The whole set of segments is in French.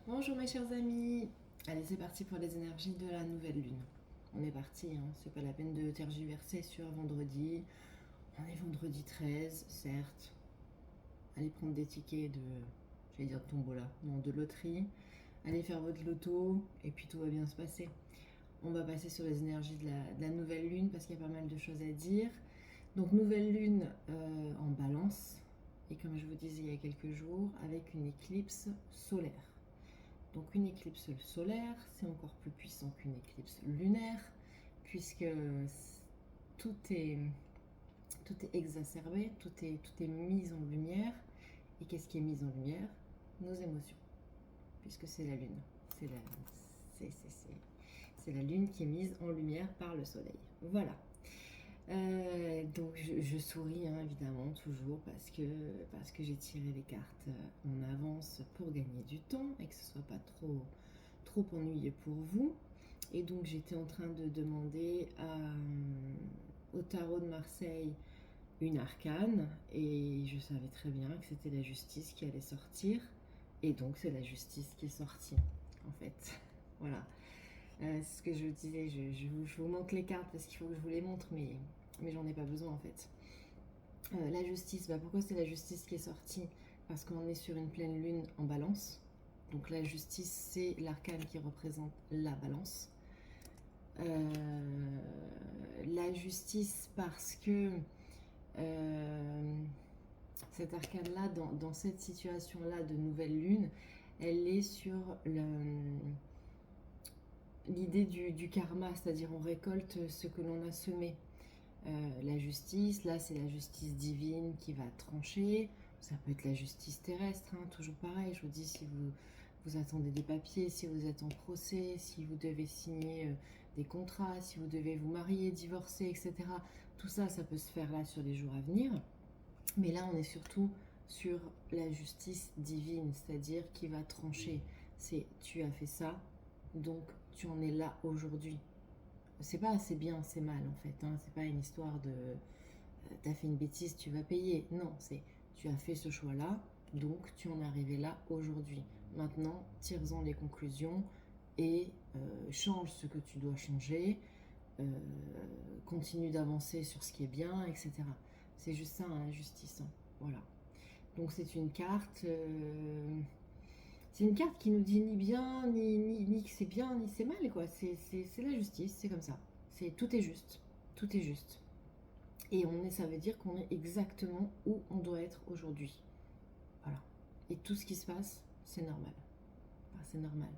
Bonjour mes chers amis. Allez, c'est parti pour les énergies de la nouvelle lune. On est parti, hein. C'est pas la peine de tergiverser sur vendredi. On est vendredi 13, certes. Allez prendre des tickets de, j'allais dire de tombola, non, de loterie. Allez faire votre loto et puis tout va bien se passer. On va passer sur les énergies de la nouvelle lune parce qu'il y a pas mal de choses à dire. Donc nouvelle lune en balance. Et comme je vous disais il y a quelques jours, avec une éclipse solaire. Donc une éclipse solaire, c'est encore plus puissant qu'une éclipse lunaire, puisque tout est, tout est exacerbé, tout est mis en lumière. Et qu'est-ce qui est mis en lumière? Nos émotions, puisque c'est la lune. C'est la, c'est la lune qui est mise en lumière par le soleil. Voilà. Donc je souris hein, évidemment toujours parce que j'ai tiré les cartes en avance pour gagner du temps et que ce soit pas trop ennuyeux pour vous. Et donc j'étais en train de demander au tarot de Marseille une arcane et je savais très bien que c'était la justice qui allait sortir. Et donc c'est la justice qui est sortie en fait. Voilà. C'est ce que je disais, je vous montre les cartes parce qu'il faut que je vous les montre, mais j'en ai pas besoin en fait. La justice, pourquoi c'est la justice qui est sortie? Parce qu'on est sur une pleine lune en balance. Donc la justice, c'est l'arcane qui représente la balance. La justice parce que cet arcane-là, dans cette situation-là de nouvelle lune, elle est sur l'idée du karma, c'est-à-dire on récolte ce que l'on a semé. La justice, là c'est la justice divine qui va trancher, ça peut être la justice terrestre, hein, toujours pareil, je vous dis si vous attendez des papiers, si vous êtes en procès, si vous devez signer des contrats, si vous devez vous marier, divorcer, etc. Tout ça, ça peut se faire là sur les jours à venir, mais là on est surtout sur la justice divine, c'est-à-dire qui va trancher, c'est tu as fait ça, donc tu en es là aujourd'hui. C'est pas assez bien, c'est mal en fait. Hein. C'est pas une histoire de t'as fait une bêtise, tu vas payer. Non, c'est tu as fait ce choix-là, donc tu en es arrivé là aujourd'hui. Maintenant, tire-en les conclusions et change ce que tu dois changer, euh, continue d'avancer sur ce qui est bien, etc. C'est juste ça, hein, la justice. Hein. Voilà. Donc c'est une carte. C'est une carte qui nous dit ni bien, ni que c'est bien, ni c'est mal, quoi. C'est la justice, c'est comme ça. Tout est juste. Tout est juste. Et ça veut dire qu'on est exactement où on doit être aujourd'hui. Voilà. Et tout ce qui se passe, c'est normal. Enfin, c'est normal.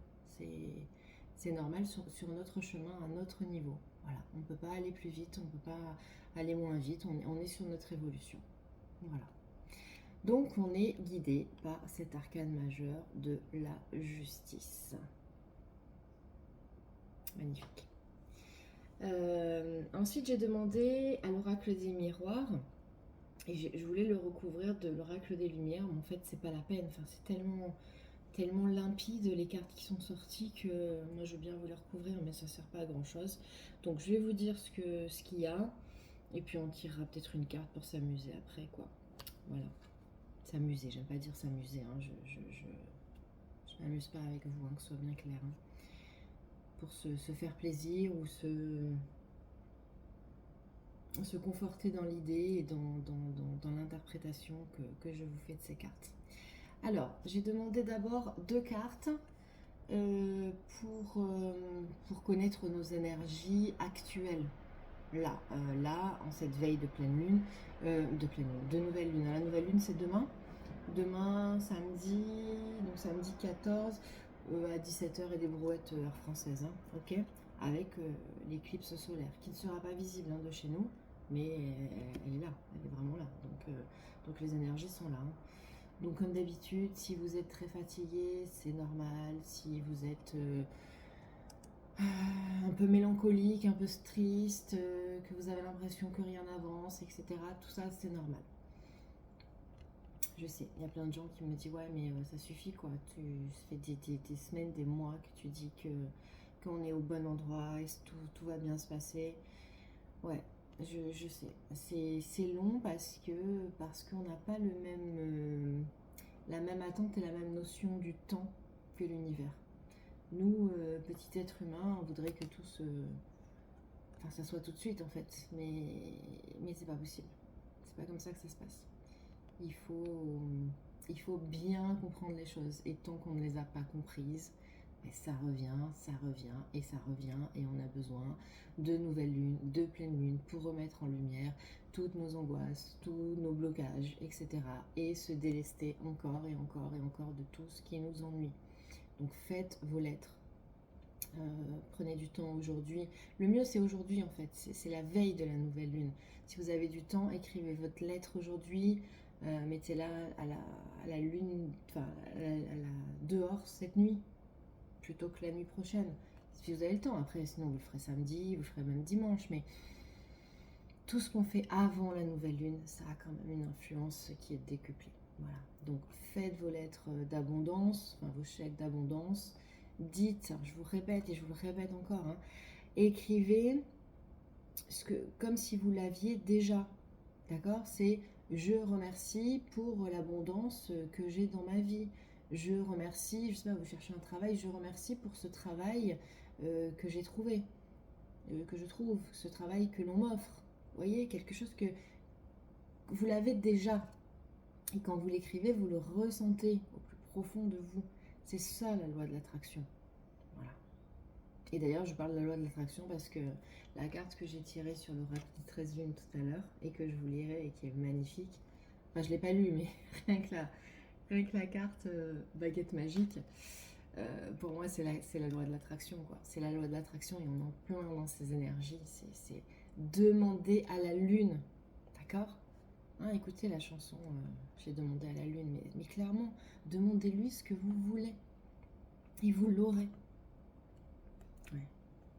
C'est normal sur notre chemin, à notre niveau. Voilà. On ne peut pas aller plus vite, on ne peut pas aller moins vite. On est sur notre évolution. Voilà. Donc on est guidé par cet arcane majeur de la justice. Magnifique. Ensuite j'ai demandé à l'oracle des miroirs et je voulais le recouvrir de l'oracle des lumières, mais en fait c'est pas la peine, enfin, c'est tellement limpide les cartes qui sont sorties que moi je veux bien vous les recouvrir mais ça sert pas à grand chose. Donc je vais vous dire ce qu'il y a et puis on tirera peut-être une carte pour s'amuser après quoi. Voilà. S'amuser, j'aime pas dire s'amuser, hein. Je m'amuse pas avec vous, hein, que ce soit bien clair. Hein. Pour se faire plaisir ou se conforter dans l'idée et dans l'interprétation que je vous fais de ces cartes. Alors, j'ai demandé d'abord deux cartes euh, pour, euh, pour connaître nos énergies actuelles. Là, en cette veille de pleine lune, de nouvelle lune. La nouvelle lune, c'est demain. Demain, samedi, donc samedi 14 à 17h et des brouettes heure française, hein, ok, avec l'éclipse solaire qui ne sera pas visible hein, de chez nous, mais elle est là, elle est vraiment là. Donc les énergies sont là. Hein. Donc comme d'habitude, si vous êtes très fatigué, c'est normal. Si vous êtes un peu mélancolique, un peu triste, que vous avez l'impression que rien n'avance, etc., tout ça, c'est normal. Je sais, il y a plein de gens qui me disent ouais mais ça suffit quoi, ça fait des semaines, des mois que tu dis qu'on est au bon endroit et tout va bien se passer. Ouais, je sais, c'est long parce qu'on n'a pas la même attente et la même notion du temps que l'univers. Nous, petits êtres humains, on voudrait que tout se... Enfin, ça soit tout de suite, en fait. Mais c'est pas possible. C'est pas comme ça que ça se passe. Il faut bien comprendre les choses. Et tant qu'on ne les a pas comprises, mais ça revient, et ça revient. Et on a besoin de nouvelles lunes, de pleines lunes pour remettre en lumière toutes nos angoisses, tous nos blocages, etc. Et se délester encore et encore et encore de tout ce qui nous ennuie. Donc faites vos lettres. Prenez du temps aujourd'hui. Le mieux c'est aujourd'hui en fait, c'est la veille de la nouvelle lune. Si vous avez du temps, écrivez votre lettre aujourd'hui, mettez-la à la lune, enfin dehors cette nuit, plutôt que la nuit prochaine. Si vous avez le temps, après sinon vous le ferez samedi, vous le ferez même dimanche, mais tout ce qu'on fait avant la nouvelle lune, ça a quand même une influence qui est décuplée. Voilà. Donc faites vos lettres d'abondance, enfin vos chèques d'abondance. Dites, je vous répète et je vous le répète encore, hein, écrivez comme si vous l'aviez déjà. D'accord? C'est je remercie pour l'abondance que j'ai dans ma vie. Je remercie, je sais pas, vous cherchez un travail, je remercie pour ce travail que j'ai trouvé, que je trouve, ce travail que l'on m'offre. Vous voyez, quelque chose que vous l'avez déjà. Et quand vous l'écrivez, vous le ressentez au plus profond de vous. C'est ça la loi de l'attraction. Voilà. Et d'ailleurs, je parle de la loi de l'attraction parce que la carte que j'ai tirée sur l'oracle des 13 lunes tout à l'heure et que je vous lirai et qui est magnifique, enfin je ne l'ai pas lu, mais rien que la carte baguette magique, pour moi c'est la loi de l'attraction, quoi. C'est la loi de l'attraction et on est en plein dans ces énergies. C'est demander à la lune, d'accord, hein, écoutez la chanson, j'ai demandé à la lune, mais clairement, demandez-lui ce que vous voulez et vous l'aurez. Ouais.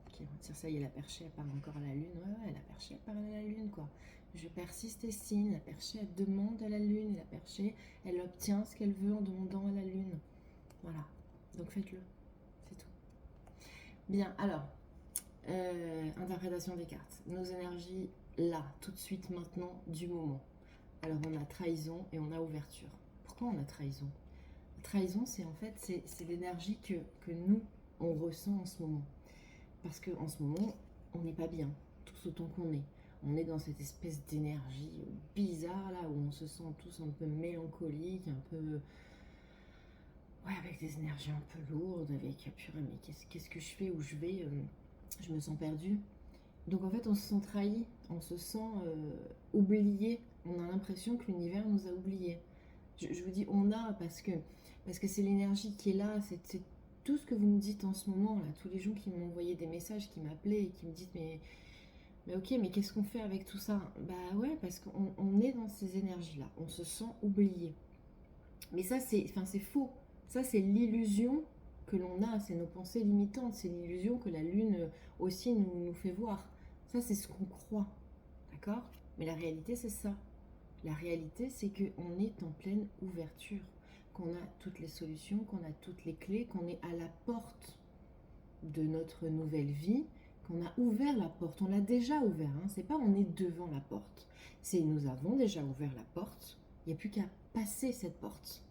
Qui retire ça y est, la perchée, elle parle encore à la lune. Ouais, la perchée, elle parle à la lune, quoi. Je persiste et signe. La perchée, elle demande à la lune. Et la perchée, elle obtient ce qu'elle veut en demandant à la lune. Voilà. Donc faites-le. C'est tout. Bien, alors, interprétation des cartes. Nos énergies, là, tout de suite, maintenant, du moment. Alors, on a trahison et on a ouverture. Pourquoi on a trahison? Trahison, c'est en fait, c'est l'énergie que nous, on ressent en ce moment. Parce qu'en ce moment, on n'est pas bien, tous autant qu'on est. On est dans cette espèce d'énergie bizarre, là, où on se sent tous un peu mélancolique, un peu... Ouais, avec des énergies un peu lourdes, avec... Purée, mais qu'est-ce que je fais, où je vais je me sens perdue. Donc en fait, on se sent trahi, on se sent oublié. On a l'impression que l'univers nous a oubliés. Je vous dis on a parce que c'est l'énergie qui est là, c'est tout ce que vous me dites en ce moment, là, tous les gens qui m'ont envoyé des messages, qui m'appelaient et qui me disent mais ok, mais qu'est-ce qu'on fait avec tout ça? Bah ouais, parce qu'on est dans ces énergies-là, on se sent oublié. Mais ça, c'est faux. Ça, c'est l'illusion que l'on a, c'est nos pensées limitantes, c'est l'illusion que la Lune aussi nous fait voir. Ça, c'est ce qu'on croit, d'accord? Mais la réalité, c'est ça. La réalité, c'est qu'on est en pleine ouverture, qu'on a toutes les solutions, qu'on a toutes les clés, qu'on est à la porte de notre nouvelle vie, qu'on a ouvert la porte. On l'a déjà ouvert, hein. C'est pas on est devant la porte. C'est nous avons déjà ouvert la porte. Il n'y a plus qu'à passer cette porte.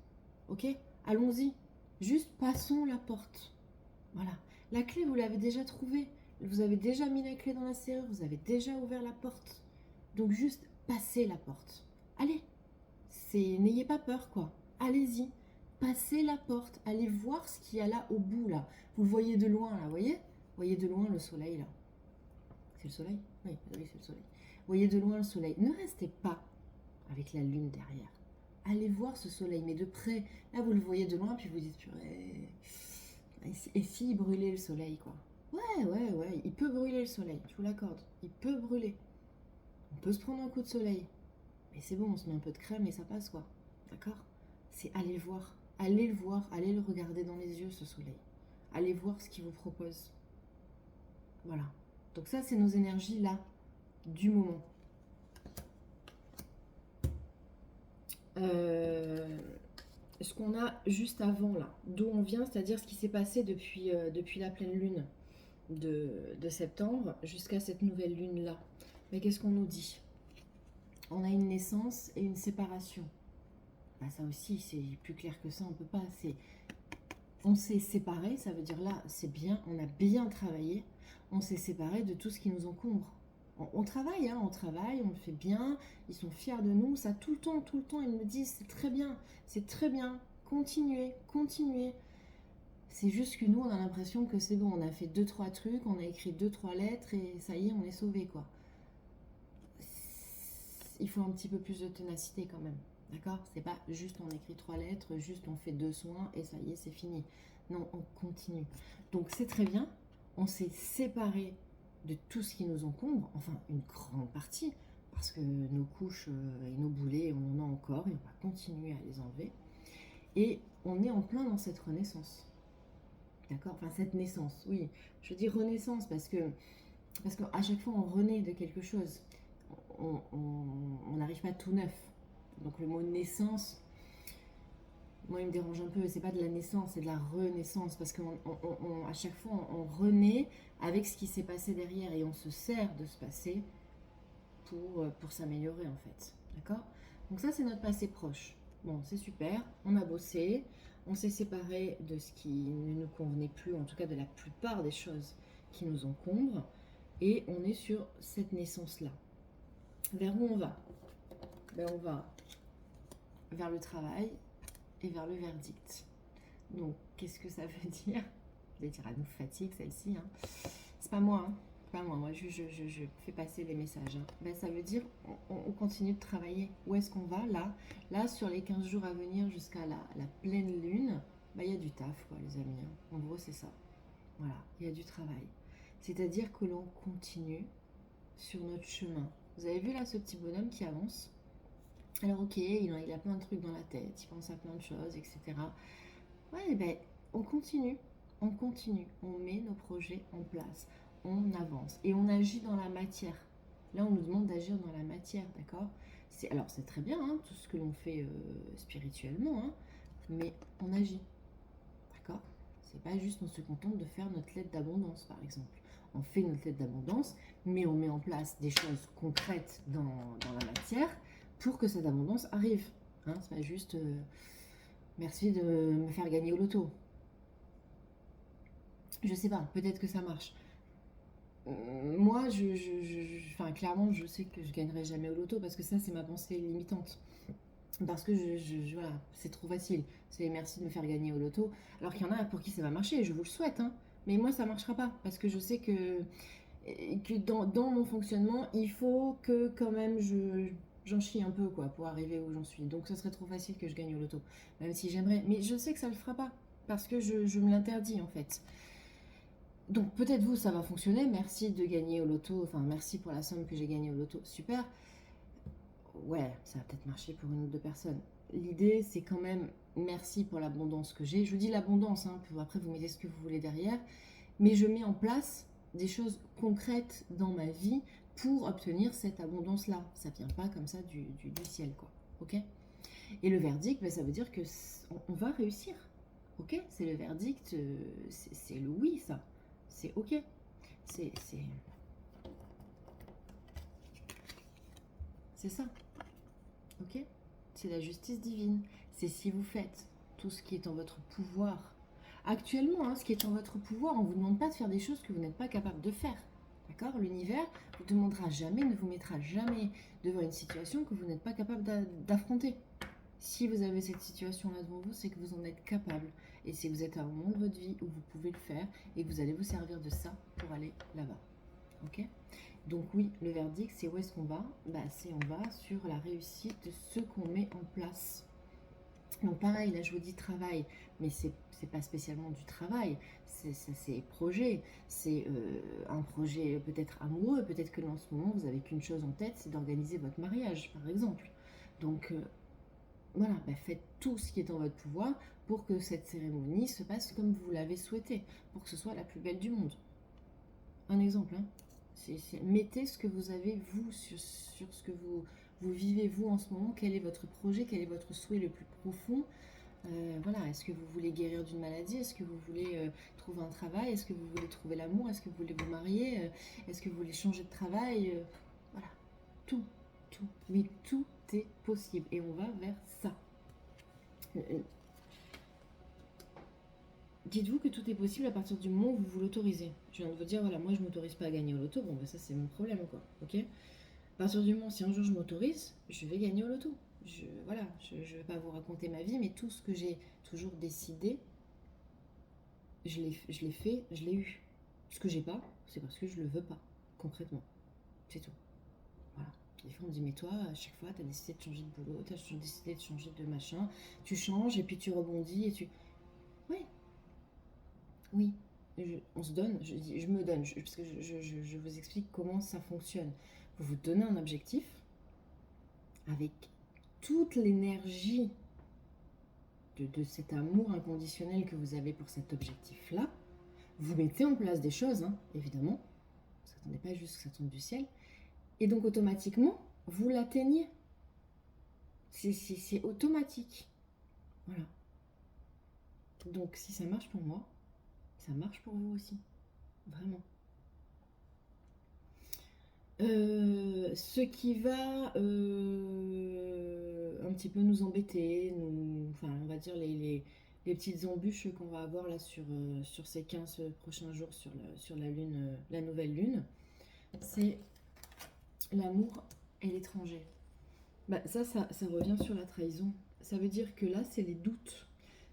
Ok? Allons-y. Juste passons la porte. Voilà. La clé, vous l'avez déjà trouvée. Vous avez déjà mis la clé dans la serrure. Vous avez déjà ouvert la porte. Donc juste passez la porte. Allez, n'ayez pas peur, quoi. Allez-y, passez la porte, allez voir ce qu'il y a là au bout, là. Vous le voyez de loin, là, voyez? Vous voyez de loin le soleil, là. C'est le soleil? Oui, c'est le soleil. Vous voyez de loin le soleil. Ne restez pas avec la lune derrière. Allez voir ce soleil, mais de près. Là, vous le voyez de loin, puis vous dites, purée. Et s'il brûlait le soleil, quoi? Ouais, il peut brûler le soleil, je vous l'accorde. Il peut brûler. On peut se prendre un coup de soleil. Mais c'est bon, on se met un peu de crème et ça passe, quoi. D'accord? C'est aller le voir. Allez le voir, allez le regarder dans les yeux, ce soleil. Allez voir ce qu'il vous propose. Voilà. Donc ça, c'est nos énergies là, du moment. Ce qu'on a juste avant là, d'où on vient, c'est-à-dire ce qui s'est passé depuis la pleine lune de septembre jusqu'à cette nouvelle lune là. Mais qu'est-ce qu'on nous dit? On a une naissance et une séparation. Bah ça aussi, c'est plus clair que ça, on peut pas. On s'est séparés, ça veut dire là, c'est bien, on a bien travaillé, on s'est séparés de tout ce qui nous encombre. On travaille, hein, on travaille, on le fait bien, ils sont fiers de nous, ça tout le temps, ils me disent c'est très bien, continuez, continuez. C'est juste que nous, on a l'impression que c'est bon, on a fait deux, trois trucs, on a écrit deux, trois lettres et ça y est, on est sauvé, quoi. Il faut un petit peu plus de ténacité quand même. D'accord? C'est pas juste on écrit trois lettres, juste on fait deux soins et ça y est, c'est fini. Non, on continue. Donc c'est très bien. On s'est séparés de tout ce qui nous encombre, enfin une grande partie, parce que nos couches et nos boulets, on en a encore et on va continuer à les enlever. Et on est en plein dans cette renaissance. D'accord? Enfin cette naissance, oui. Je dis renaissance parce qu'à chaque fois on renaît de quelque chose. On n'arrive pas tout neuf. Donc le mot naissance, moi il me dérange un peu. C'est pas de la naissance, c'est de la renaissance parce qu'à chaque fois on renaît avec ce qui s'est passé derrière et on se sert de ce passé pour s'améliorer en fait. D'accord? Donc ça c'est notre passé proche. Bon, c'est super, on a bossé, on s'est séparé de ce qui ne nous convenait plus, en tout cas de la plupart des choses qui nous encombrent, et on est sur cette naissance-là. Vers où on va? Ben, on va vers le travail et vers le verdict. Donc, qu'est-ce que ça veut dire? Je vais dire, elle nous fatigue celle-ci. Hein. C'est pas moi, hein. Pas moi, moi je fais passer les messages. Hein. Ben, ça veut dire on continue de travailler. Où est-ce qu'on va là, sur les 15 jours à venir jusqu'à la pleine lune, ben, il y a du taf, quoi, les amis. Hein. En gros, c'est ça. Voilà, il y a du travail. C'est-à-dire que l'on continue sur notre chemin. Vous avez vu là ce petit bonhomme qui avance? Alors ok, il a plein de trucs dans la tête, il pense à plein de choses, etc. Ouais, ben on continue, on met nos projets en place, on avance et on agit dans la matière. Là, on nous demande d'agir dans la matière, d'accord? Alors c'est très bien, hein, tout ce que l'on fait spirituellement, hein, mais on agit, d'accord? C'est pas juste on se contente de faire notre lettre d'abondance, par exemple. On fait notre lettre d'abondance, mais on met en place des choses concrètes dans la matière pour que cette abondance arrive. Hein, c'est pas juste merci de me faire gagner au loto. Je sais pas, peut-être que ça marche. Moi, enfin, clairement, je sais que je gagnerai jamais au loto parce que ça, c'est ma pensée limitante. Parce que voilà, c'est trop facile. C'est merci de me faire gagner au loto. Alors qu'il y en a pour qui ça va marcher, je vous le souhaite. Hein. Mais moi, ça marchera pas parce que je sais que dans mon fonctionnement, il faut que quand même j'en chie un peu quoi pour arriver où j'en suis. Donc ça serait trop facile que je gagne au loto, même si j'aimerais. Mais je sais que ça le fera pas parce que je me l'interdis en fait. Donc peut-être vous ça va fonctionner. Merci de gagner au loto. Enfin merci pour la somme que j'ai gagnée au loto. Super. Ouais, ça va peut-être marcher pour une ou deux personnes. L'idée c'est quand même merci pour l'abondance que j'ai. Je vous dis l'abondance. Hein, après vous mettez ce que vous voulez derrière. Mais je mets en place des choses concrètes dans ma vie pour obtenir cette abondance-là. Ça vient pas comme ça du ciel, quoi. Ok? Et le verdict, ben, ça veut dire que on va réussir. Ok? C'est le verdict, c'est le oui, ça. C'est ok. C'est ça. Ok? C'est la justice divine. C'est si vous faites tout ce qui est en votre pouvoir. Actuellement, hein, ce qui est en votre pouvoir, on ne vous demande pas de faire des choses que vous n'êtes pas capable de faire. D'accord? L'univers ne vous demandera jamais, ne vous mettra jamais devant une situation que vous n'êtes pas capable d'affronter. Si vous avez cette situation-là devant vous, c'est que vous en êtes capable. Et si vous êtes à un moment de votre vie où vous pouvez le faire et que vous allez vous servir de ça pour aller là-bas. Ok? Donc oui, le verdict, c'est où est-ce qu'on va? Bah, c'est on va sur la réussite de ce qu'on met en place. Donc pareil, là je vous dis travail, mais c'est pas spécialement du travail, c'est projet, c'est un projet peut-être amoureux, peut-être que en ce moment vous avez qu'une chose en tête, c'est d'organiser votre mariage par exemple. Donc voilà, bah, faites tout ce qui est en votre pouvoir pour que cette cérémonie se passe comme vous l'avez souhaité, pour que ce soit la plus belle du monde. Un exemple, hein. Mettez ce que vous avez vous sur ce que vous vivez vous en ce moment, quel est votre projet, quel est votre souhait le plus profond. Voilà, est-ce que vous voulez guérir d'une maladie? Est-ce que vous voulez trouver un travail? Est-ce que vous voulez trouver l'amour? Est-ce que vous voulez vous marier? Est-ce que vous voulez changer de travail? Voilà, tout, tout. Oui, tout est possible et on va vers ça. dites-vous que tout est possible à partir du moment où vous vous l'autorisez. Je viens de vous dire, voilà, moi je m'autorise pas à gagner au loto, bon bah ça c'est mon problème quoi, ok. À partir du moment, si un jour je m'autorise, je vais gagner au loto. Voilà, je vais pas vous raconter ma vie, mais tout ce que j'ai toujours décidé, je l'ai fait, je l'ai eu. Ce que j'ai pas, c'est parce que je le veux pas, concrètement. C'est tout. Voilà. Des fois on me dit, mais toi, à chaque fois, tu as décidé de changer de boulot, tu as décidé de changer de machin, tu changes et puis tu rebondis et tu... Oui, oui. On se donne, je me donne, parce que je vous explique comment ça fonctionne. Vous vous donnez un objectif avec toute l'énergie de cet amour inconditionnel que vous avez pour cet objectif-là. Vous mettez en place des choses, hein, évidemment. Vous n'attendez pas juste que ça tombe du ciel. Et donc automatiquement, vous l'atteignez. C'est automatique. Voilà. Donc si ça marche pour moi, ça marche pour vous aussi. Vraiment. Ce qui va un petit peu nous embêter, enfin on va dire les petites embûches qu'on va avoir là sur ces 15 prochains jours sur la lune, la nouvelle lune, c'est l'amour et l'étranger. Bah, ça revient sur la trahison. Ça veut dire que là, c'est les doutes.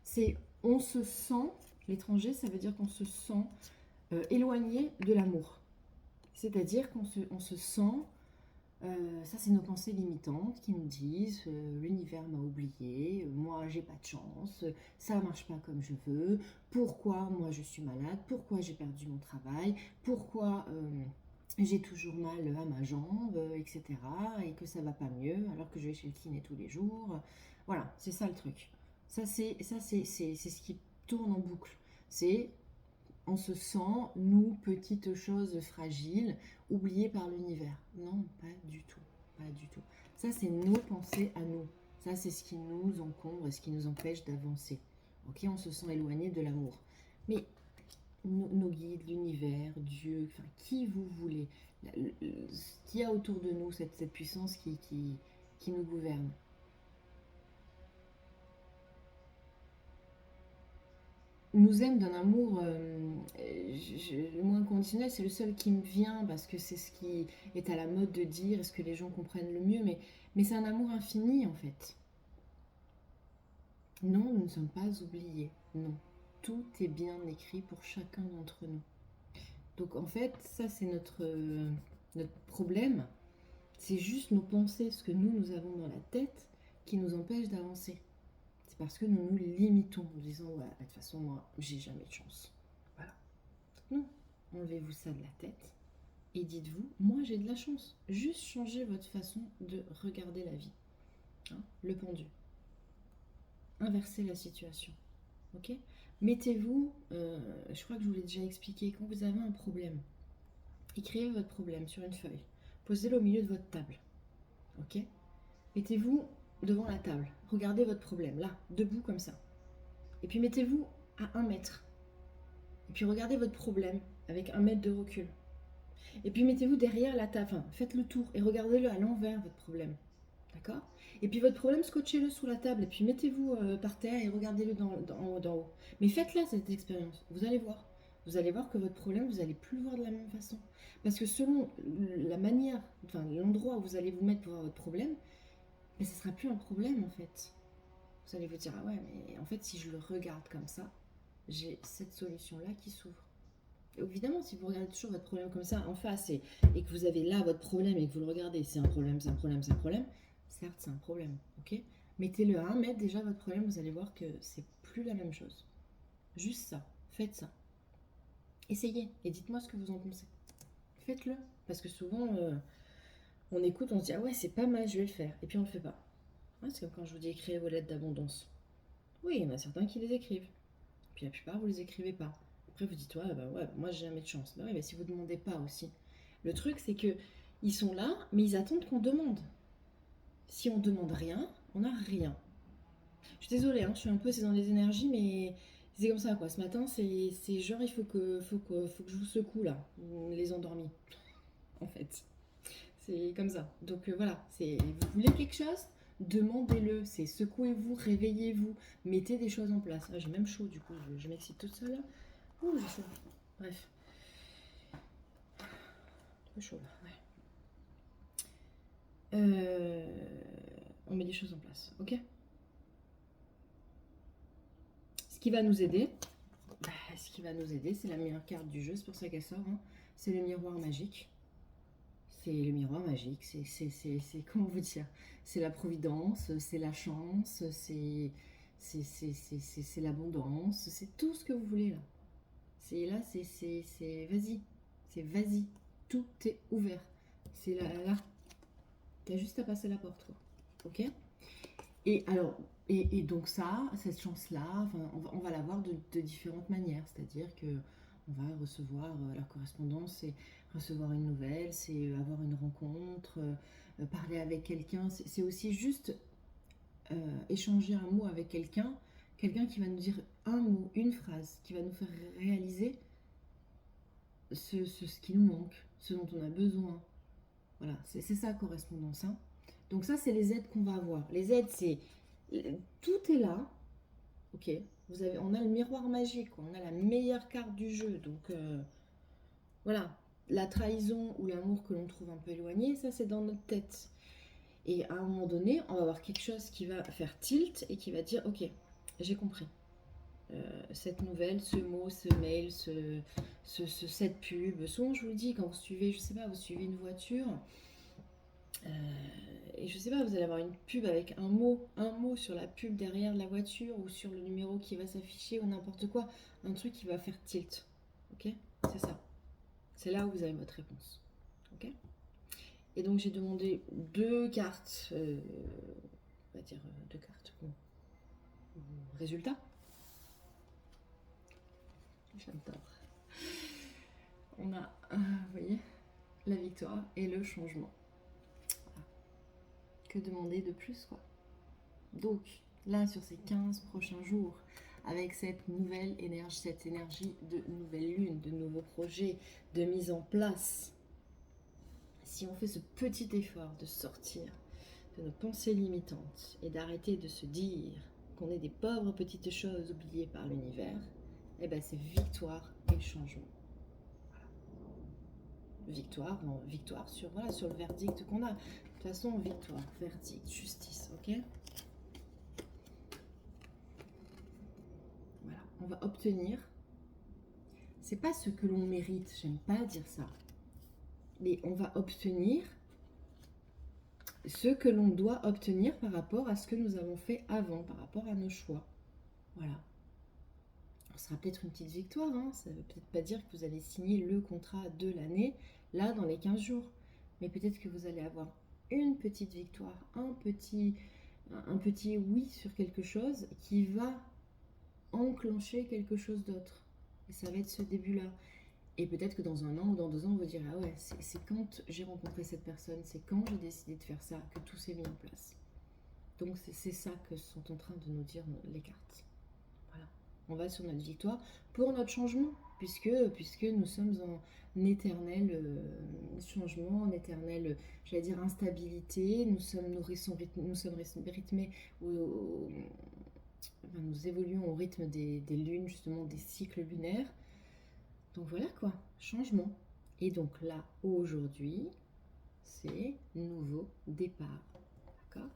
C'est on se sent, l'étranger, ça veut dire qu'on se sent éloigné de l'amour. C'est-à-dire on se sent, ça c'est nos pensées limitantes qui nous disent l'univers m'a oublié, moi j'ai pas de chance, ça marche pas comme je veux, pourquoi moi je suis malade, pourquoi j'ai perdu mon travail, pourquoi j'ai toujours mal à ma jambe, etc. Et que ça va pas mieux alors que je vais chez le kiné tous les jours. Voilà, c'est ça le truc. Ça c'est ce qui tourne en boucle. C'est on se sent, nous, petites choses fragiles, oubliées par l'univers. Non, pas du tout. Pas du tout. Ça, c'est nos pensées à nous. Ça, c'est ce qui nous encombre et ce qui nous empêche d'avancer. Ok, on se sent éloigné de l'amour. Mais nos guides, l'univers, Dieu, enfin, qui vous voulez, ce qu'il y a autour de nous, cette puissance qui nous gouverne. Nous aime d'un amour le moins inconditionnel, c'est le seul qui me vient parce que c'est ce qui est à la mode de dire, est-ce que les gens comprennent le mieux, mais c'est un amour infini en fait. Non, nous ne sommes pas oubliés, non. Tout est bien écrit pour chacun d'entre nous. Donc en fait, ça c'est notre problème, c'est juste nos pensées, ce que nous avons dans la tête qui nous empêche d'avancer. C'est parce que nous nous limitons en disant ouais, de toute façon moi j'ai jamais de chance. Voilà. Non, enlevez-vous ça de la tête et dites-vous moi j'ai de la chance. Juste changez votre façon de regarder la vie. Hein, le pendu. Inversez la situation. Ok. Mettez-vous, je crois que je vous l'ai déjà expliqué, quand vous avez un problème, écrivez votre problème sur une feuille. Posez-le au milieu de votre table. Ok. Mettez-vous devant la table. Regardez votre problème, là, debout comme ça. Et puis mettez-vous à 1 mètre. Et puis regardez votre problème avec 1 mètre de recul. Et puis mettez-vous derrière la table, enfin, faites le tour et regardez-le à l'envers, votre problème. D'accord. Et puis votre problème, scotchez-le sous la table et puis mettez-vous par terre et regardez-le d'en haut. Mais faites-la cette expérience, vous allez voir. Vous allez voir que votre problème, vous n'allez plus le voir de la même façon. Parce que selon la manière, enfin l'endroit où vous allez vous mettre pour voir votre problème, mais ce ne sera plus un problème en fait. Vous allez vous dire, ah ouais, mais en fait, si je le regarde comme ça, j'ai cette solution-là qui s'ouvre. Évidemment, si vous regardez toujours votre problème comme ça en face et que vous avez là votre problème et que vous le regardez, c'est un problème, c'est un problème, c'est un problème, certes, c'est un problème, ok. Mettez-le à 1 mètre déjà votre problème, vous allez voir que c'est plus la même chose. Juste ça, faites ça. Essayez et dites-moi ce que vous en pensez. Faites-le, parce que souvent, on écoute, on se dit, ah ouais, c'est pas mal, je vais le faire, et puis on le fait pas. Ouais, c'est comme quand je vous dis écrivez vos lettres d'abondance. Oui, il y en a certains qui les écrivent. Puis la plupart, vous les écrivez pas. Après, vous dites, ouais, bah ouais, moi j'ai jamais de chance. Bah ouais, mais si vous demandez pas aussi. Le truc, c'est que ils sont là, mais ils attendent qu'on demande. Si on demande rien, on n'a rien. Je suis désolée, hein, je suis un peu, c'est dans les énergies, mais c'est comme ça, quoi. Ce matin, c'est genre, il faut que je vous secoue, là, les endormis, en fait. C'est comme ça. Donc voilà, vous voulez quelque chose, demandez-le. C'est secouez-vous, réveillez-vous, mettez des choses en place. Ah, j'ai même chaud du coup, je m'excite toute seule là. Ouh, j'ai chaud. Bref. Un peu chaud là, ouais. On met des choses en place, ok? Ce qui va nous aider, c'est la meilleure carte du jeu, c'est pour ça qu'elle sort, hein. C'est le miroir magique. C'est le miroir magique, comment vous dire, c'est la providence, c'est la chance, c'est l'abondance, c'est tout ce que vous voulez là. Vas-y, vas-y, tout est ouvert. C'est là, t'as juste à passer la porte, quoi. Ok? Et alors, et donc ça, cette chance-là, enfin, on va la voir de différentes manières. C'est-à-dire que on va recevoir la correspondance, c'est recevoir une nouvelle, c'est avoir une rencontre, parler avec quelqu'un. C'est aussi juste échanger un mot avec quelqu'un, quelqu'un qui va nous dire un mot, une phrase, qui va nous faire réaliser ce qui nous manque, ce dont on a besoin. Voilà, c'est ça correspondance, hein. Donc ça, c'est les aides qu'on va avoir. Les aides, c'est tout est là, ok. On a le miroir magique, quoi. On a la meilleure carte du jeu. Donc voilà, la trahison ou l'amour que l'on trouve un peu éloigné, ça c'est dans notre tête. Et à un moment donné, on va avoir quelque chose qui va faire tilt et qui va dire, ok, j'ai compris. Cette nouvelle, ce mot, ce mail, cette pub. Souvent, je vous le dis, quand vous suivez, je sais pas, vous suivez une voiture, et je sais pas, vous allez avoir une pub avec un mot sur la pub derrière la voiture ou sur le numéro qui va s'afficher ou n'importe quoi, un truc qui va faire tilt. Ok? C'est ça. C'est là où vous avez votre réponse. Ok? Et donc j'ai demandé deux cartes, on va dire deux cartes. Bon. Résultat? J'adore. On a, vous voyez, la victoire et le changement. Voilà. Que demander de plus, quoi? Donc, là, sur ces 15 prochains jours, avec cette nouvelle énergie, cette énergie de nouvelle lune, de nouveaux projets, de mise en place, si on fait ce petit effort de sortir de nos pensées limitantes et d'arrêter de se dire qu'on est des pauvres petites choses oubliées par l'univers, eh ben c'est victoire et changement. Victoire, victoire sur, voilà, sur le verdict qu'on a. De toute façon, victoire, verdict, justice, ok? Voilà, on va obtenir. C'est pas ce que l'on mérite, j'aime pas dire ça. Mais on va obtenir ce que l'on doit obtenir par rapport à ce que nous avons fait avant, par rapport à nos choix. Voilà. Ce sera peut-être une petite victoire, hein. Ça ne veut peut-être pas dire que vous allez signer le contrat de l'année, là, dans les 15 jours. Mais peut-être que vous allez avoir une petite victoire, un petit oui sur quelque chose qui va enclencher quelque chose d'autre. Et ça va être ce début-là. Et peut-être que dans un an ou dans 2 ans, vous direz, ah ouais, c'est quand j'ai rencontré cette personne, c'est quand j'ai décidé de faire ça, que tout s'est mis en place. Donc c'est ça que sont en train de nous dire les cartes. Voilà. On va sur notre victoire pour notre changement, puisque nous sommes en éternel changement, en éternelle, j'allais dire, instabilité. Nous sommes rythmés, nous évoluons au rythme des lunes, justement, des cycles lunaires. Donc voilà quoi, changement. Et donc là, aujourd'hui, c'est nouveau départ. D'accord?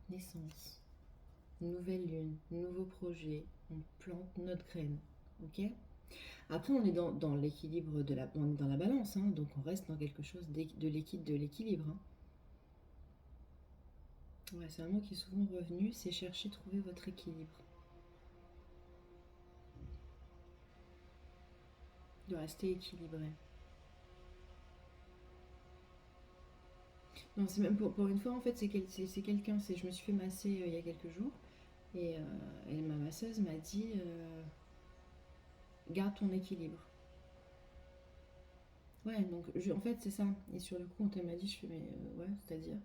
Naissance. Nouvelle lune, nouveau projet. On plante notre graine. Ok? Après, on est dans l'équilibre dans la balance. Hein, donc on reste dans quelque chose de l'équilibre. Hein. Ouais, c'est un mot qui est souvent revenu, c'est chercher, trouver votre équilibre. De rester équilibré. Non, c'est même pour une fois, en fait, c'est quelqu'un. Je me suis fait masser il y a quelques jours. Et ma masseuse m'a dit garde ton équilibre. Ouais, donc en fait, c'est ça. Et sur le coup, on m'a dit, je fais, mais ouais, c'est-à-dire.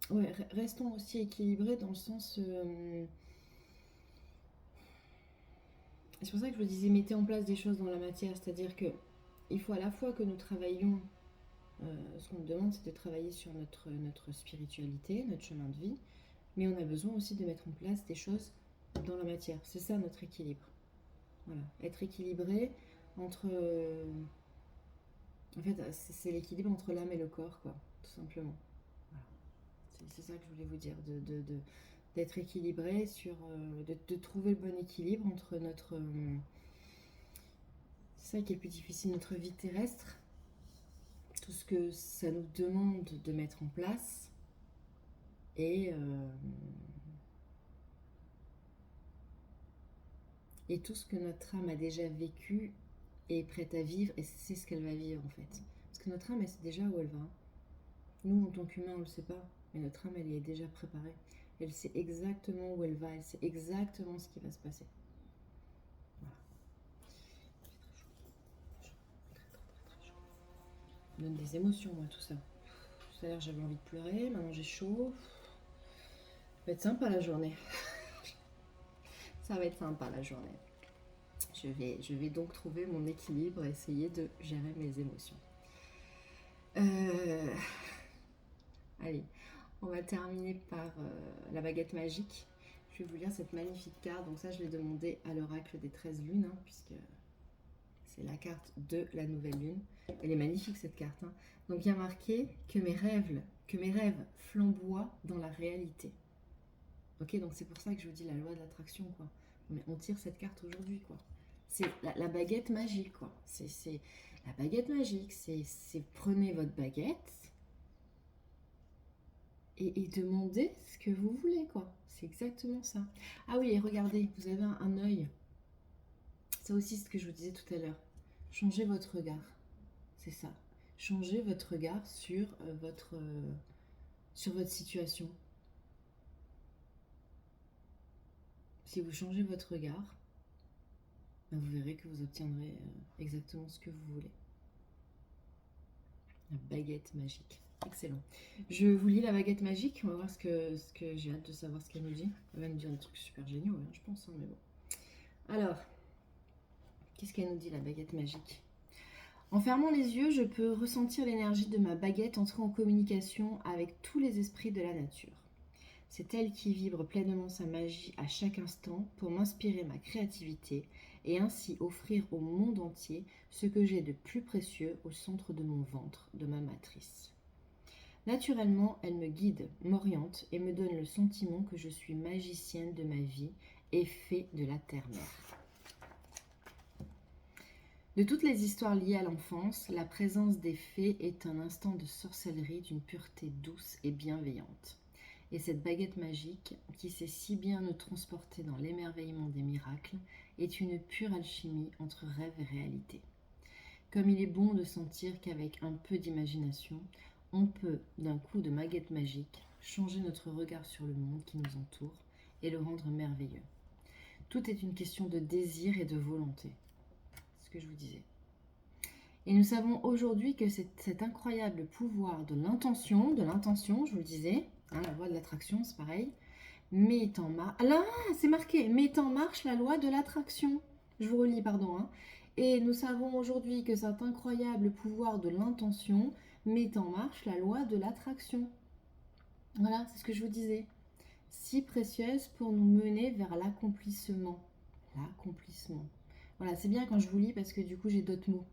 Ouais, restons aussi équilibrés dans le sens. C'est pour ça que je vous disais, mettez en place des choses dans la matière. C'est-à-dire que il faut à la fois que nous travaillions Ce qu'on nous demande, c'est de travailler sur notre spiritualité, notre chemin de vie, mais on a besoin aussi de mettre en place des choses dans la matière. C'est ça notre équilibre. Voilà, être équilibré entre... en fait, c'est l'équilibre entre l'âme et le corps, quoi, tout simplement. Voilà. C'est ça que je voulais vous dire, d'être équilibré sur... de trouver le bon équilibre entre notre... c'est ça qui est le plus difficile, notre vie terrestre, tout ce que ça nous demande de mettre en place, et tout ce que notre âme a déjà vécu et est prête à vivre, et c'est ce qu'elle va vivre en fait. Parce que notre âme, elle sait déjà où elle va. Nous, en tant qu'humains, on ne le sait pas, mais notre âme, elle y est déjà préparée. Elle sait exactement où elle va, elle sait exactement ce qui va se passer. Voilà. Ça donne des émotions, moi, tout ça. Tout à l'heure, j'avais envie de pleurer, maintenant j'ai chaud. Ça va être sympa la journée. Ça va être sympa la journée. Je vais donc trouver mon équilibre et essayer de gérer mes émotions. Allez, on va terminer par la baguette magique. Je vais vous lire cette magnifique carte. Donc ça, je l'ai demandé à l'oracle des 13 lunes, hein, puisque c'est la carte de la nouvelle lune. Elle est magnifique cette carte. Hein. Donc il y a marqué que mes rêves flamboient dans la réalité. Ok, donc c'est pour ça que je vous dis la loi de l'attraction, quoi. Mais on tire cette carte aujourd'hui, quoi. C'est la baguette magique, quoi. C'est la baguette magique. C'est prenez votre baguette et demandez ce que vous voulez, quoi. C'est exactement ça. Ah oui, et regardez, vous avez un œil. Ça aussi, c'est ce que je vous disais tout à l'heure. Changez votre regard. C'est ça. Changez votre regard sur votre situation. Si vous changez votre regard, ben vous verrez que vous obtiendrez exactement ce que vous voulez. La baguette magique. Excellent. Je vous lis la baguette magique. On va voir ce que j'ai hâte de savoir ce qu'elle nous dit. Elle va nous dire des trucs super géniaux, hein, je pense. Hein, mais bon. Alors, qu'est-ce qu'elle nous dit, la baguette magique? En fermant les yeux, je peux ressentir l'énergie de ma baguette entrer en communication avec tous les esprits de la nature. C'est elle qui vibre pleinement sa magie à chaque instant pour m'inspirer ma créativité et ainsi offrir au monde entier ce que j'ai de plus précieux au centre de mon ventre, de ma matrice. Naturellement, elle me guide, m'oriente et me donne le sentiment que je suis magicienne de ma vie et fée de la terre-mère. De toutes les histoires liées à l'enfance, la présence des fées est un instant de sorcellerie d'une pureté douce et bienveillante. Et cette baguette magique, qui sait si bien nous transporter dans l'émerveillement des miracles, est une pure alchimie entre rêve et réalité. Comme il est bon de sentir qu'avec un peu d'imagination, on peut, d'un coup de baguette magique, changer notre regard sur le monde qui nous entoure et le rendre merveilleux. Tout est une question de désir et de volonté. C'est ce que je vous disais. Et nous savons aujourd'hui que cet incroyable pouvoir de l'intention, je vous le disais, hein, la loi de l'attraction, c'est pareil, met en marche, là, c'est marqué, met en marche la loi de l'attraction. Je vous relis, pardon. Hein. Et nous savons aujourd'hui que cet incroyable pouvoir de l'intention met en marche la loi de l'attraction. Voilà, c'est ce que je vous disais. Si précieuse pour nous mener vers l'accomplissement. L'accomplissement. Voilà, c'est bien quand je vous lis parce que du coup j'ai d'autres mots.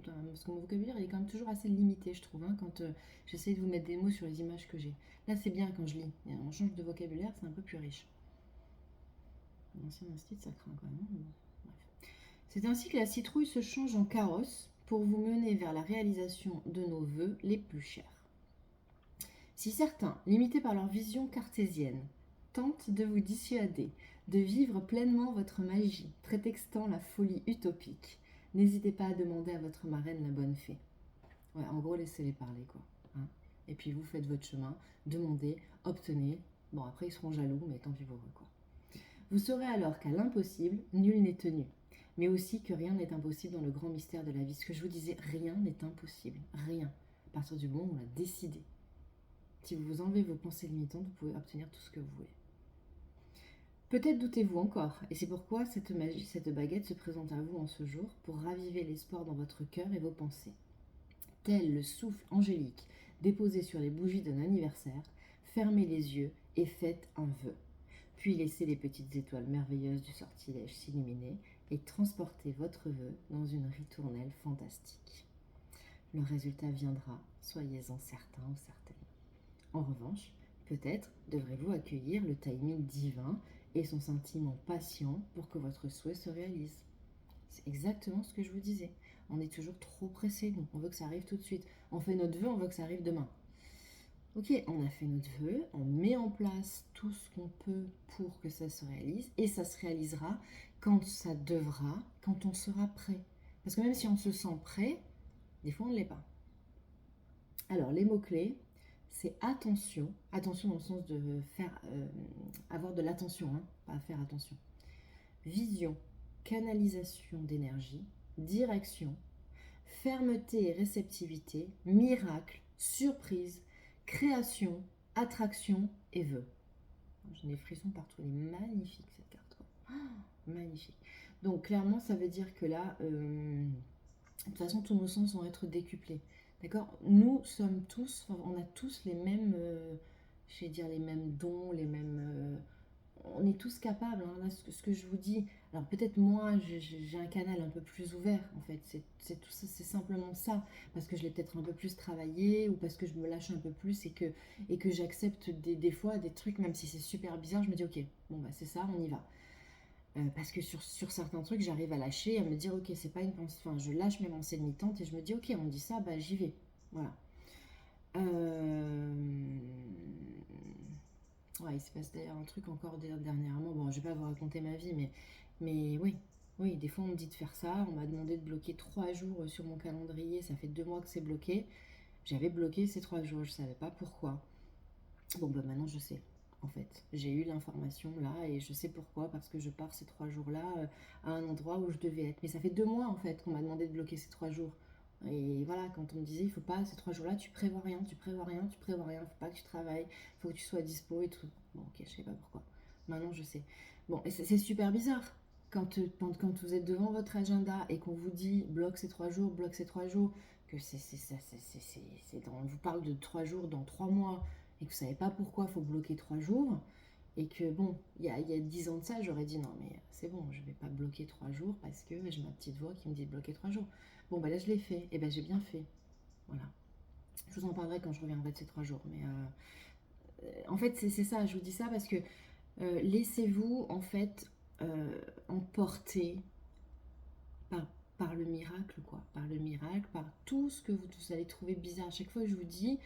Parce que mon vocabulaire il est quand même toujours assez limité, je trouve, hein, quand j'essaye de vous mettre des mots sur les images que j'ai. Là c'est bien quand je lis. On change de vocabulaire, c'est un peu plus riche. L'ancien instinct, ça craint quand même. Bref. C'est ainsi que la citrouille se change en carrosse pour vous mener vers la réalisation de nos vœux les plus chers. Si certains, limités par leur vision cartésienne, tentent de vous dissuader de vivre pleinement votre magie, prétextant la folie utopique, n'hésitez pas à demander à votre marraine la bonne fée. Ouais, en gros, laissez-les parler, quoi. Hein. Et puis vous faites votre chemin, demandez, obtenez. Bon, après, ils seront jaloux, mais tant pis pour eux, quoi. Vous saurez alors qu'à l'impossible, nul n'est tenu, mais aussi que rien n'est impossible dans le grand mystère de la vie. Ce que je vous disais, rien n'est impossible, rien. À partir du moment où on l'a décidé. Si vous vous enlevez vos pensées limitantes, vous pouvez obtenir tout ce que vous voulez. Peut-être doutez-vous encore, et c'est pourquoi cette baguette se présente à vous en ce jour pour raviver l'espoir dans votre cœur et vos pensées. tel le souffle angélique déposé sur les bougies d'un anniversaire, fermez les yeux et faites un vœu. Puis laissez les petites étoiles merveilleuses du sortilège s'illuminer et transportez votre vœu dans une ritournelle fantastique. Le résultat viendra, soyez-en certain ou certaine. En revanche, peut-être devrez-vous accueillir le timing divin et son sentiment patient pour que votre souhait se réalise. C'est exactement ce que je vous disais. On est toujours trop pressé, nous. On veut que ça arrive tout de suite. On fait notre vœu, on veut que ça arrive demain. Ok, on a fait notre vœu, on met en place tout ce qu'on peut pour que ça se réalise, et ça se réalisera quand ça devra, quand on sera prêt. Parce que même si on se sent prêt, des fois on ne l'est pas. Alors les mots-clés, c'est attention, attention dans le sens de faire, avoir de l'attention, hein, pas faire attention. Vision, canalisation d'énergie, direction, fermeté et réceptivité, miracle, surprise, création, attraction et vœu. J'ai des frissons partout, elle est magnifique cette carte. Magnifique. Donc clairement ça veut dire que là, de toute façon tous nos sens vont être décuplés. D'accord. Nous sommes tous, on a tous les mêmes, je vais dire les mêmes dons, les mêmes... on est tous capables, hein, là, ce que je vous dis. Alors peut-être moi, j'ai un canal un peu plus ouvert, en fait. C'est tout ça, c'est simplement ça. Parce que je l'ai peut-être un peu plus travaillé, ou parce que je me lâche un peu plus et que j'accepte des fois des trucs, même si c'est super bizarre, je me dis ok, bon bah c'est ça, on y va. Parce que sur certains trucs, j'arrive à lâcher, à me dire ok, c'est pas une pensée. Enfin, je lâche mes pensées limitantes et je me dis ok, on dit ça, bah j'y vais. Voilà. Ouais, il se passe d'ailleurs un truc encore dernièrement. Bon, je vais pas vous raconter ma vie, mais oui, oui, des fois on me dit de faire ça. On m'a demandé de bloquer 3 jours sur mon calendrier. Ça fait 2 mois que c'est bloqué. J'avais bloqué ces 3 jours, je savais pas pourquoi. Bon, bah maintenant je sais. En fait, j'ai eu l'information là et je sais pourquoi, parce que je pars ces 3 jours-là à un endroit où je devais être. Mais ça fait 2 mois en fait qu'on m'a demandé de bloquer ces 3 jours. Et voilà, quand on me disait, il faut pas, ces 3 jours-là, tu prévois rien, tu prévois rien, tu prévois rien, faut pas que tu travailles, faut que tu sois dispo et tout. Bon, ok, je sais pas pourquoi. Maintenant, je sais. Bon, et c'est super bizarre. Quand vous êtes devant votre agenda et qu'on vous dit, bloque ces 3 jours, bloque ces 3 jours, que on vous parle de 3 jours dans 3 mois et que vous savez pas pourquoi il faut bloquer 3 jours, et que bon, il y a 10 ans de ça, j'aurais dit non, mais c'est bon, je vais pas bloquer 3 jours parce que j'ai ma petite voix qui me dit de bloquer 3 jours. Bon, bah là, je l'ai fait. Et ben j'ai bien fait. Voilà. Je vous en parlerai quand je reviendrai de ces 3 jours. Mais en fait, c'est ça. Je vous dis ça parce que laissez-vous, en fait, emporter par, par le miracle, quoi. Par le miracle, par tout ce que vous allez trouver bizarre. À chaque fois, je vous dis,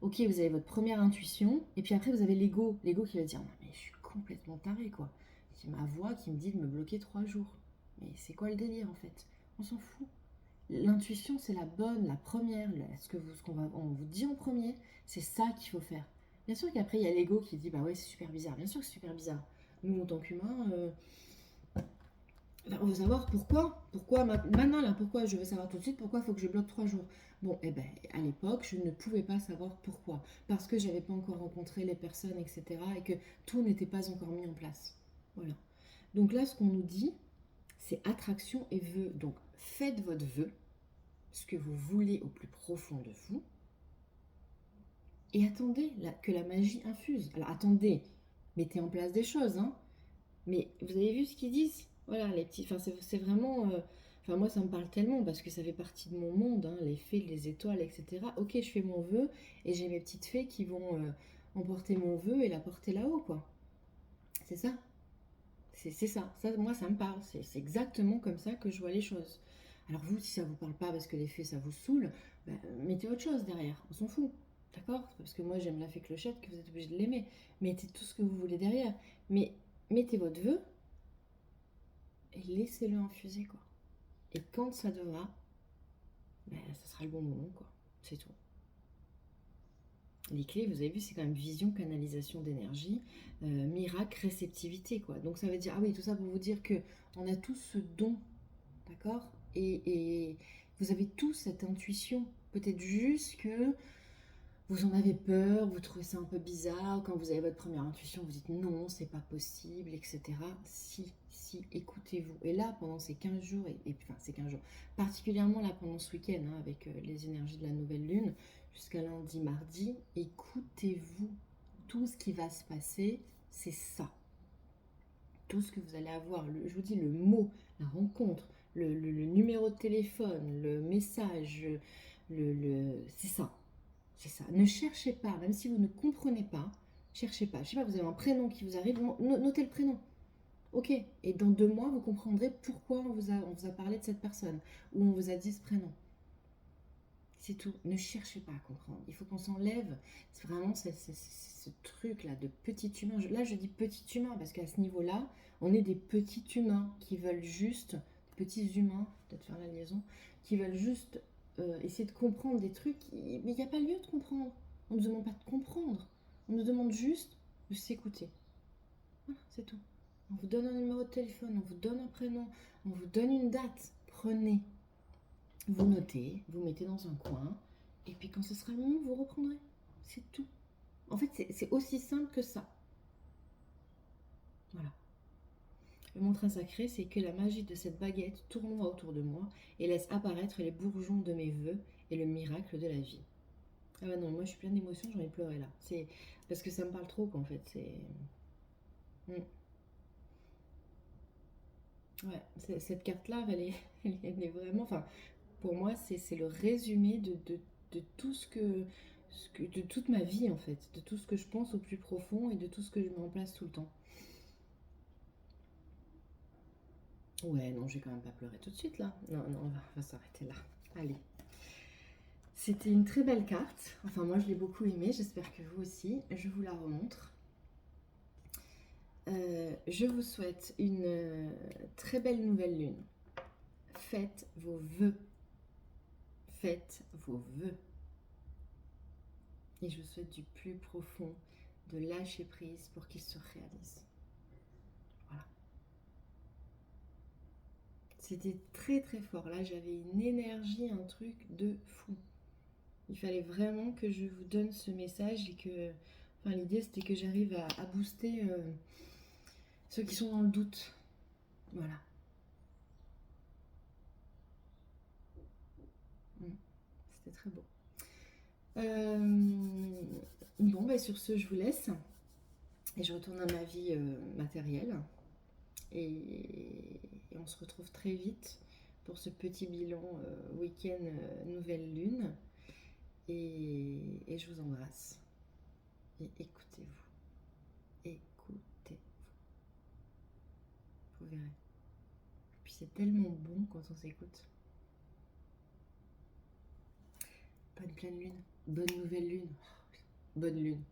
ok, vous avez votre première intuition. Et puis après, vous avez l'ego. L'ego qui va dire, non, mais je suis complètement taré, quoi. C'est ma voix qui me dit de me bloquer 3 jours. Mais c'est quoi le délire, en fait? On s'en fout. L'intuition, c'est la bonne, la première, on vous dit en premier, c'est ça qu'il faut faire. Bien sûr qu'après, il y a l'ego qui dit, bah ouais, c'est super bizarre. Bien sûr que c'est super bizarre. Nous, en tant qu'humains, on veut savoir pourquoi. Pourquoi maintenant, là, pourquoi je veux savoir tout de suite, pourquoi il faut que je bloque 3 jours. Bon, eh ben, à l'époque, je ne pouvais pas savoir pourquoi. Parce que j'avais pas encore rencontré les personnes, etc. Et que tout n'était pas encore mis en place. Voilà. Donc là, ce qu'on nous dit, c'est attraction et vœu. Donc, faites votre vœu, ce que vous voulez au plus profond de vous, et attendez que la magie infuse. Alors attendez, mettez en place des choses, hein. Mais vous avez vu ce qu'ils disent? Voilà, les petits. Enfin, c'est vraiment. Enfin, moi, ça me parle tellement parce que ça fait partie de mon monde, hein, les fées, les étoiles, etc. Ok, je fais mon vœu et j'ai mes petites fées qui vont emporter mon vœu et la porter là-haut, quoi. C'est ça. C'est ça. Ça, moi, ça me parle. C'est exactement comme ça que je vois les choses. Alors vous, si ça vous parle pas parce que les faits, ça vous saoule, bah, mettez autre chose derrière. On s'en fout. D'accord? Parce que moi, j'aime la fée clochette, que vous êtes obligé de l'aimer. Mettez tout ce que vous voulez derrière. Mais mettez votre vœu et laissez-le infuser, quoi. Et quand ça devra, bah, ça sera le bon moment, quoi. C'est tout. Les clés, vous avez vu, c'est quand même vision, canalisation d'énergie, miracle, réceptivité, quoi. Donc ça veut dire, ah oui, tout ça pour vous dire que on a tous ce don, d'accord, et vous avez tous cette intuition. Peut-être juste que vous en avez peur, vous trouvez ça un peu bizarre, quand vous avez votre première intuition, vous dites non, c'est pas possible, etc. Si, écoutez-vous. Et là, pendant ces 15 jours, enfin ces 15 jours, particulièrement là pendant ce week-end, hein, avec les énergies de la nouvelle lune, jusqu'à lundi, mardi, écoutez-vous. Tout ce qui va se passer, c'est ça. Tout ce que vous allez avoir, je vous dis le mot, la rencontre, le numéro de téléphone, le message, c'est ça. C'est ça. Ne cherchez pas, même si vous ne comprenez pas, cherchez pas. Je sais pas, vous avez un prénom qui vous arrive, notez le prénom. Ok. Et dans 2 mois, vous comprendrez pourquoi on vous a parlé de cette personne ou on vous a dit ce prénom. C'est tout. Ne cherchez pas à comprendre. Il faut qu'on s'enlève. C'est vraiment ce truc-là de petit humain. Là, je dis petit humain parce qu'à ce niveau-là, on est des petits humains qui veulent juste, des petits humains, peut-être faire la liaison, qui veulent juste essayer de comprendre des trucs. Mais il n'y a pas lieu de comprendre. On ne nous demande pas de comprendre. On nous demande juste de s'écouter. Voilà, c'est tout. On vous donne un numéro de téléphone, on vous donne un prénom, on vous donne une date. Prenez. Vous notez, vous mettez dans un coin, et puis quand ce sera le moment, vous reprendrez. C'est tout. En fait, c'est aussi simple que ça. Voilà. Le mantra sacré, c'est que la magie de cette baguette tournoie autour de moi et laisse apparaître les bourgeons de mes vœux et le miracle de la vie. Ah bah non, moi je suis pleine d'émotions, j'ai envie de pleurer là. C'est parce que ça me parle trop qu'en fait, c'est... Ouais, cette carte-là, elle est vraiment... Enfin, pour moi, c'est le résumé de tout de toute ma vie en fait, de tout ce que je pense au plus profond et de tout ce que je mets en place tout le temps. Ouais, non, je vais quand même pas pleurer tout de suite là. Non, non, on va s'arrêter là. Allez. C'était une très belle carte. Enfin, moi, je l'ai beaucoup aimée. J'espère que vous aussi. Je vous la remontre. Je vous souhaite une très belle nouvelle lune. Faites vos vœux. Faites vos vœux. Et je vous souhaite du plus profond de lâcher prise pour qu'ils se réalisent. Voilà. C'était très très fort. Là, j'avais une énergie, un truc de fou. Il fallait vraiment que je vous donne ce message et que... Enfin, l'idée, c'était que j'arrive à booster ceux qui sont dans le doute. Voilà. C'était très beau. Bon, bah, sur ce, je vous laisse. Et je retourne à ma vie matérielle. Et on se retrouve très vite pour ce petit bilan week-end nouvelle lune. Et je vous embrasse. Et écoutez-vous. Écoutez-vous. Vous verrez. Puis c'est tellement bon quand on s'écoute. Bonne pleine lune. Bonne nouvelle lune. Bonne lune.